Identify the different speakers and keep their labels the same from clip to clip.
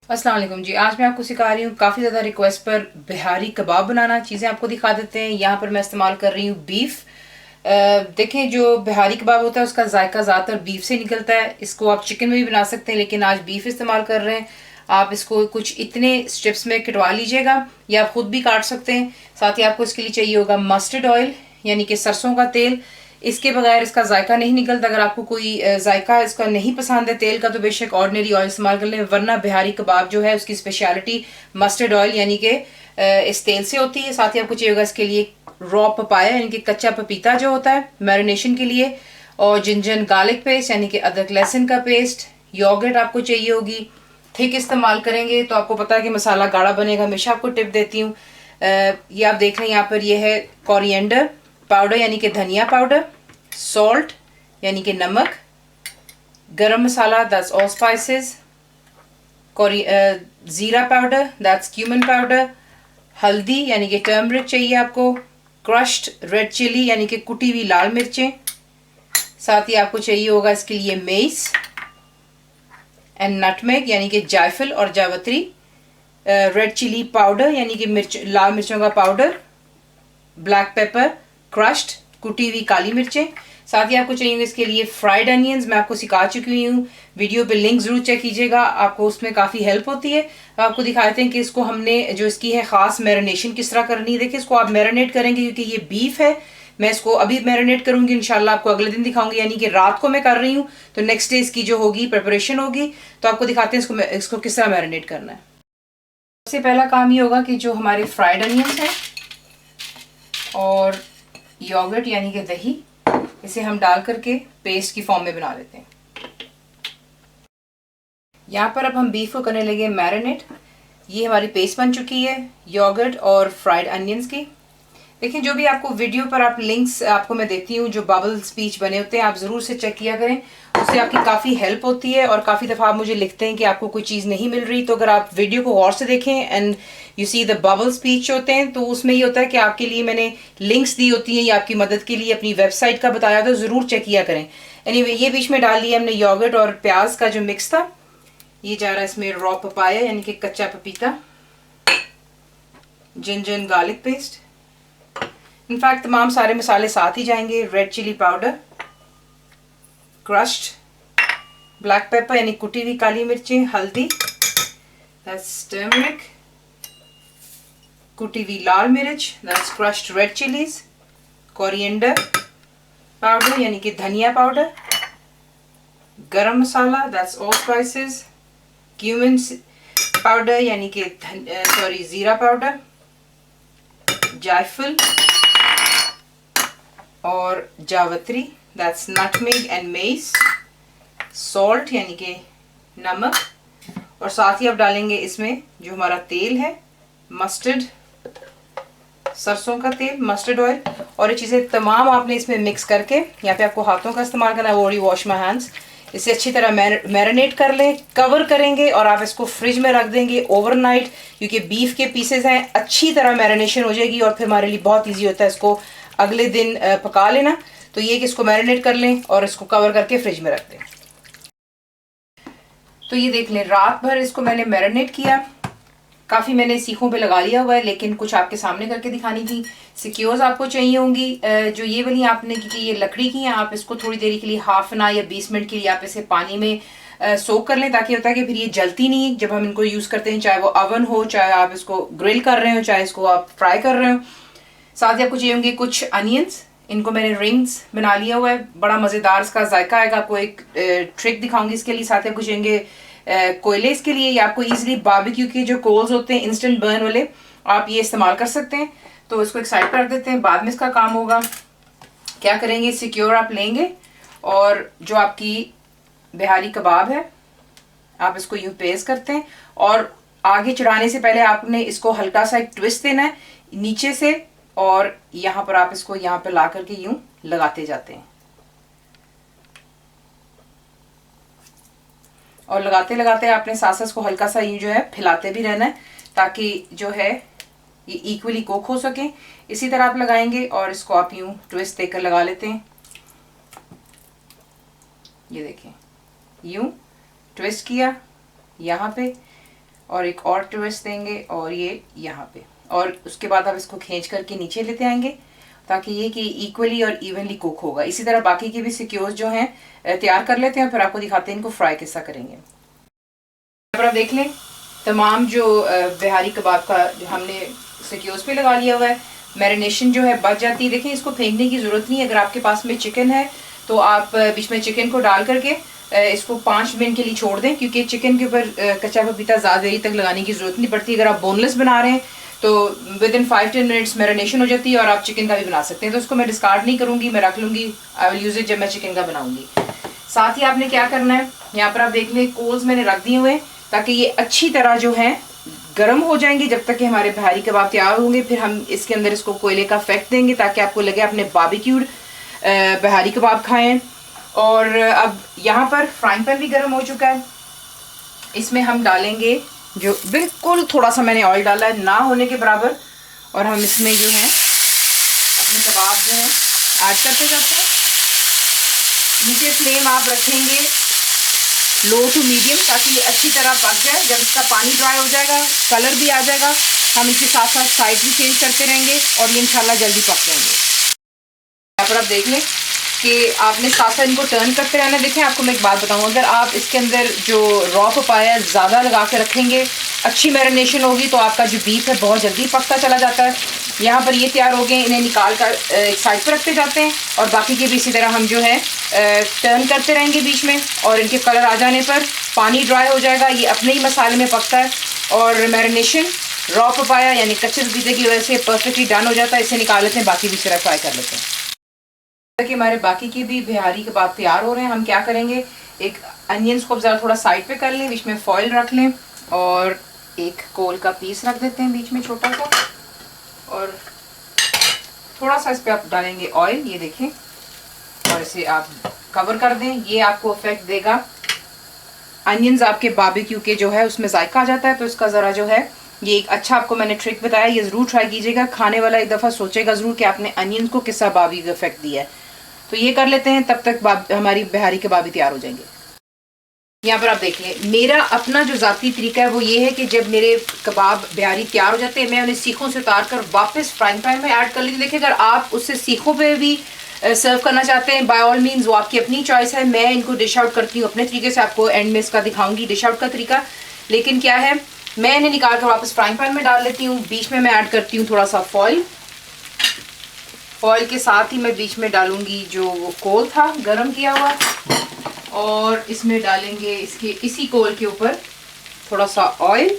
Speaker 1: अस्सलाम वालेकुम जी। आज मैं आपको सिखा रही हूँ काफ़ी ज़्यादा रिक्वेस्ट पर बिहारी कबाब बनाना। चीज़ें आपको दिखा देते हैं। यहाँ पर मैं इस्तेमाल कर रही हूँ बीफ। देखें, जो बिहारी कबाब होता है उसका जायका ज़्यादातर बीफ से निकलता है। इसको आप चिकन में भी बना सकते हैं, लेकिन आज बीफ इस्तेमाल कर रहे हैं। आप इसको कुछ इतने स्ट्रिप्स में कटवा लीजिएगा, या आप खुद भी काट सकते हैं। साथ ही आपको इसके लिए चाहिए होगा मस्टर्ड ऑयल, यानी कि सरसों का तेल। इसके बगैर इसका जायका नहीं निकलता। अगर आपको कोई जायका इसका नहीं पसंद है तेल का, तो बेशक ऑर्डिनरी ऑयल इस्तेमाल कर लें, वरना बिहारी कबाब जो है उसकी स्पेशलिटी मस्टर्ड ऑयल यानी कि इस तेल से होती है। साथ ही आपको चाहिए होगा इसके लिए रॉ पपाया, यानी कि कच्चा पपीता जो होता है मैरिनेशन के लिए, और जिंजर गार्लिक पेस्ट यानी कि अदरक लहसुन का पेस्ट। योगर्ट आपको चाहिए होगी, थिक इस्तेमाल करेंगे तो आपको पता है कि मसाला गाढ़ा बनेगा। हमेशा आपको टिप देती हूँ। ये आप देख रहे हैं यहाँ पर, ये है कोरिएंडर पाउडर यानी कि धनिया पाउडर, सॉल्ट यानी कि नमक, गरम मसाला दैट्स ऑल स्पाइसेस, ज़ीरा पाउडर दैट्स क्यूमन पाउडर, हल्दी यानी कि टर्मरिक चाहिए आपको, क्रश्ड रेड चिली यानी कि कुटी हुई लाल मिर्चें। साथ ही आपको चाहिए होगा इसके लिए मेस एंड नटमेग यानी कि जायफल और जावित्री, रेड चिली पाउडर यानी कि मिर्च लाल मिर्चों का पाउडर, ब्लैक पेपर क्रश्ड कुटी हुई काली मिर्चें। साथ ही आपको चाहिए इसके लिए फ्राइड अनियंस। मैं आपको सिखा चुकी हूँ, वीडियो पे लिंक जरूर चेक कीजिएगा, आपको उसमें काफ़ी हेल्प होती है। तो आपको दिखाते हैं कि इसको हमने जो इसकी है ख़ास मैरिनेशन किस तरह करनी है। देखिए, इसको आप मैरिनेट करेंगे क्योंकि ये बीफ है। मैं इसको अभी मैरिनेट करूंगी, इंशाल्लाह आपको अगले दिन दिखाऊंगी, यानी कि रात को मैं कर रही हूँ, तो नेक्स्ट डे इसकी जो होगी प्रिपरेशन होगी। तो आपको दिखाते हैं इसको किस तरह मैरिनेट करना है। सबसे पहला काम ये होगा कि जो हमारे फ्राइड अनियंस हैं और योगर्ट यानी कि दही, इसे हम डाल करके पेस्ट की फॉर्म में बना लेते हैं। यहाँ पर अब हम बीफ को करने लगे मैरिनेट। ये हमारी पेस्ट बन चुकी है योगर्ट और फ्राइड अनियंस की। देखिए, जो भी आपको वीडियो पर आप लिंक्स आपको मैं देती हूँ, जो बबल स्पीच बने होते हैं, आप ज़रूर से चेक किया करें। उससे आपकी काफ़ी हेल्प होती है। और काफ़ी दफ़ा आप मुझे लिखते हैं कि आपको कोई चीज़ नहीं मिल रही, तो अगर आप वीडियो को गौर से देखें and you see the bubble speech होते हैं, तो उसमें ये होता है कि आपके लिए मैंने लिंक्स दी होती हैं, या आपकी मदद के लिए अपनी वेबसाइट का बताया, तो ज़रूर चेक किया करें। एनीवे, ये बीच में डाल लिया हमने योगर्ट और प्याज का जो मिक्स था। ये जा रहा है इसमें रॉ पपाया यानी कि कच्चा पपीता, जिंजर गार्लिक पेस्ट, इनफैक्ट तमाम सारे मसाले साथ ही जाएंगे। Red chilli powder, crushed black pepper यानी कुटी हुई काली मिर्चें, हल्दी दैट्स टर्मरिक, कुटी हुई लाल मिर्च that's crushed red chilies, coriander powder यानी कि धनिया powder, garam masala that's all spices, cumin powder यानी कि ज़ीरा पाउडर, जायफल और जावित्री that's nutmeg and mace, salt यानी कि नमक, और साथ ही आप डालेंगे इसमें जो हमारा तेल है मस्टर्ड, सरसों का तेल मस्टर्ड ऑयल। और ये चीज़ें तमाम आपने इसमें मिक्स करके, यहाँ पे आपको हाथों का इस्तेमाल करना है, वॉरी वॉश माई हैंड्स। इसे अच्छी तरह मैरिनेट कर लें, कवर करेंगे और आप इसको फ्रिज में रख देंगे ओवरनाइट, क्योंकि बीफ के पीसेस हैं, अच्छी तरह मैरिनेशन हो जाएगी और फिर हमारे लिए बहुत ईजी होता है इसको अगले दिन पका लेना। तो ये कि इसको मैरिनेट कर लें और इसको कवर करके फ्रिज में रख दें। तो ये देख लें, रात भर इसको मैंने मैरिनेट किया, काफ़ी मैंने सीखों पे लगा लिया हुआ है, लेकिन कुछ आपके सामने करके दिखानी थी। सिक्योर्स आपको चाहिए होंगी, जो ये वाली आपने, क्योंकि ये लकड़ी की हैं, आप इसको थोड़ी देर के लिए हाफ एन आवर या 20 मिनट के लिए आप इसे पानी में सोक कर लें, ताकि होता है कि फिर ये जलती नहीं जब हम इनको यूज़ करते हैं, चाहे वो ओवन हो, चाहे आप इसको ग्रिल कर रहे हो, चाहे इसको आप फ्राई कर रहे हो। साथ ही आपको चाहिए होंगे कुछ अनियंस, इनको मैंने रिंग्स बना लिया हुआ है, बड़ा मज़ेदार इसका जायका आएगा। आपको एक ट्रिक दिखाऊंगी इसके लिए। साथ ही आपको चाहिए कोयले इसके लिए, या आपको इजीली बारबेक्यू के जो कोल्स होते हैं इंस्टेंट बर्न वाले, आप ये इस्तेमाल कर सकते हैं। तो इसको एक साइड पर रख देते हैं, बाद में इसका काम होगा। क्या करेंगे, सिक्योर आप लेंगे और जो आपकी बिहारी कबाब है आप इसको यूं पेस करते हैं, और आगे चढ़ाने से पहले आपने इसको हल्का सा एक ट्विस्ट देना है नीचे से, और यहाँ पर आप इसको यहाँ पर ला करके यूं लगाते जाते हैं, और लगाते लगाते आपने साथ साथ इसको हल्का सा यूं जो है फैलाते भी रहना है, ताकि जो है ये इक्वली कुक हो सके। इसी तरह आप लगाएंगे और इसको आप यूं ट्विस्ट देकर लगा लेते हैं। ये देखें, यूं ट्विस्ट किया यहाँ पे, और एक और ट्विस्ट देंगे और ये यहाँ पे, और उसके बाद आप इसको खींच करके नीचे लेते आएंगे ताकि ये कि इक्वली और इवनली कुक होगा। इसी तरह बाकी के भी सिक्योर्स जो हैं तैयार कर लेते हैं, फिर आपको दिखाते हैं इनको फ्राई कैसा करेंगे। आप देख लें तमाम जो बिहारी कबाब का जो हमने सिक्योर्स पे लगा लिया हुआ है, मैरिनेशन जो है बच जाती है। देखें इसको फेंकने की ज़रूरत नहीं है। अगर आपके पास में चिकन है तो आप बीच में चिकन को डाल करके इसको 5 मिनट के लिए छोड़ दें, क्योंकि चिकन के ऊपर कच्चा पपीता ज़्यादा देरी तक लगाने की ज़रूरत नहीं पड़ती। अगर आप बोनलेस बना रहे हैं तो विद इन 5-10 मिनट्स मैरिनेशन हो जाती है और आप चिकन का भी बना सकते हैं। तो उसको मैं डिस्कार्ड नहीं करूँगी, मैं रख लूँगी, आई विल यूज़ इट जब मैं चिकन का बनाऊँगी। साथ ही आपने क्या करना है, यहाँ पर आप देख लें कोल्स मैंने रख दिए हुए ताकि ये अच्छी तरह जो है गर्म हो जाएंगे जब तक कि हमारे बिहारी कबाब तैयार होंगे। फिर हम इसके अंदर इसको कोयले का इफेक्ट देंगे ताकि आपको लगे आपने बारबेक्यूड बिहारी कबाब खाएं। और अब यहाँ पर फ्राइंग पैन भी गर्म हो चुका है, इसमें हम डालेंगे जो बिल्कुल थोड़ा सा मैंने ऑयल डाला है, ना होने के बराबर, और हम इसमें जो है अपने कबाब जो है ऐड करते जाते हैं। नीचे फ्लेम आप रखेंगे लो टू मीडियम ताकि ये अच्छी तरह पक जाए। जब इसका पानी ड्राई हो जाएगा, कलर भी आ जाएगा, हम इसके साथ साथ साइड भी चेंज करते रहेंगे और ये इंशाल्लाह जल्दी पक जाएंगे। यहाँ पर आप देख लें कि आपने साथ साथ इनको टर्न करते रहना। देखें आपको मैं एक बात बताऊँ, अगर आप इसके अंदर जो रॉ पपाया ज़्यादा लगा के रखेंगे, अच्छी मैरिनेशन होगी तो आपका जो बीफ है बहुत जल्दी पकता चला जाता है। यहाँ पर ये तैयार हो गए, इन्हें निकाल कर एक साइड पर रखते जाते हैं और बाकी के भी इसी तरह हम जो है टर्न करते रहेंगे बीच में, और इनके कलर आ जाने पर पानी ड्राई हो जाएगा, ये अपने ही मसाले में पकता है और मैरिनेशन रॉ पपाया यानी कच्चे पपीते की वजह से परफेक्टली डन हो जाता है। इसे निकाल लेते हैं, बाकी भी इस तरह फ्राई कर लेते हैं। कि हमारे बाकी के भी बिहारी कबाब तैयार हो रहे हैं, हम क्या करेंगे, एक अनियंस को ज़रा थोड़ा साइड पे कर लें, बीच में फॉइल रख लें और एक कोल का पीस रख देते हैं बीच में छोटा सा, और थोड़ा सा इस पर आप डालेंगे ऑयल, ये देखें, और इसे आप कवर कर दें। ये आपको इफेक्ट देगा, अनियंस आपके बारबेक्यू के जो है उसमें जायका आ जाता है, तो इसका ज़रा जो है ये एक अच्छा आपको मैंने ट्रिक बताया, ये ज़रूर ट्राई कीजिएगा। खाने वाला एक दफ़ा सोचेगा ज़रूर कि आपने अनियंस को किस बारबेक्यू इफेक्ट दिया है। तो ये कर लेते हैं, तब तक हमारी बिहारी कबाब तैयार हो जाएंगे। यहाँ पर आप देख लें, मेरा अपना जो ज़ाती तरीका है वो ये है कि जब मेरे कबाब बिहारी तैयार हो जाते हैं, मैं उन्हें सीखों से उतार कर वापस फ्राइंग पैन में ऐड कर लेती हूँ। देखिए अगर आप उससे सीखों पे भी सर्व करना चाहते हैं, बाय ऑल मीन्स वो आपकी अपनी चॉइस है। मैं इनको डिश आउट करती हूँ अपने तरीके से, आपको एंड में इसका दिखाऊंगी डिश आउट का तरीका। लेकिन क्या है, मैं इन्हें निकाल कर वापस फ्राइंग पैन में डाल लेती हूँ। बीच में मैं ऐड करती हूँ थोड़ा सा फॉइल के साथ ही मैं बीच में डालूंगी जो वो कोल था गरम किया हुआ, और इसमें डालेंगे इसके इसी कोल के ऊपर थोड़ा सा ऑयल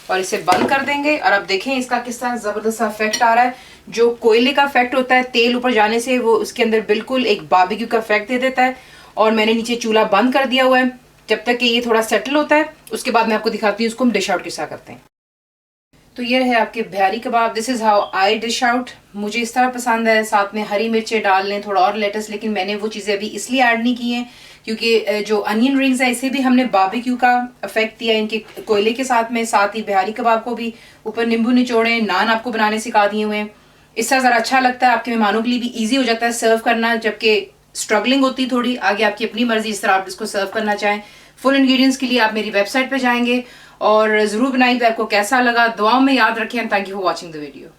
Speaker 1: और इसे बंद कर देंगे। और अब देखें इसका किस तरह ज़बरदस्त इफेक्ट आ रहा है। जो कोयले का इफेक्ट होता है तेल ऊपर जाने से, वो उसके अंदर बिल्कुल एक बारबेक्यू का इफेक्ट दे देता है। और मैंने नीचे चूल्हा बंद कर दिया हुआ है जब तक कि ये थोड़ा सेटल होता है, उसके बाद मैं आपको दिखाती हूँ उसको हम डिश आउट किस तरह करते हैं। तो ये है आपके Bihari kebab, this is how I dish out. मुझे इस तरह पसंद है, साथ में हरी मिर्चें डाल लें, थोड़ा और लेटस, लेकिन मैंने वो चीज़ें अभी इसलिए ऐड नहीं की हैं क्योंकि जो अनियन रिंग्स है इसे भी हमने बारबेक्यू का इफेक्ट दिया इनके कोयले के साथ में। साथ ही बिहारी कबाब को भी ऊपर नींबू निचोड़े, नान आपको बनाने सिखा दिए हुए हैं। इस तरह ज़रा अच्छा लगता है, आपके मेहमानों के लिए भी ईजी हो जाता है सर्व करना, जबकि स्ट्रगलिंग होती थोड़ी। आगे आपकी अपनी मर्जी, इस तरह आप इसको सर्व करना चाहें। फुल इंग्रेडिएंट्स के लिए आप मेरी वेबसाइट पे जाएंगे और ज़रूर बनाइए। आपको कैसा लगा दुआओं में याद रखें। Thank you for watching the video.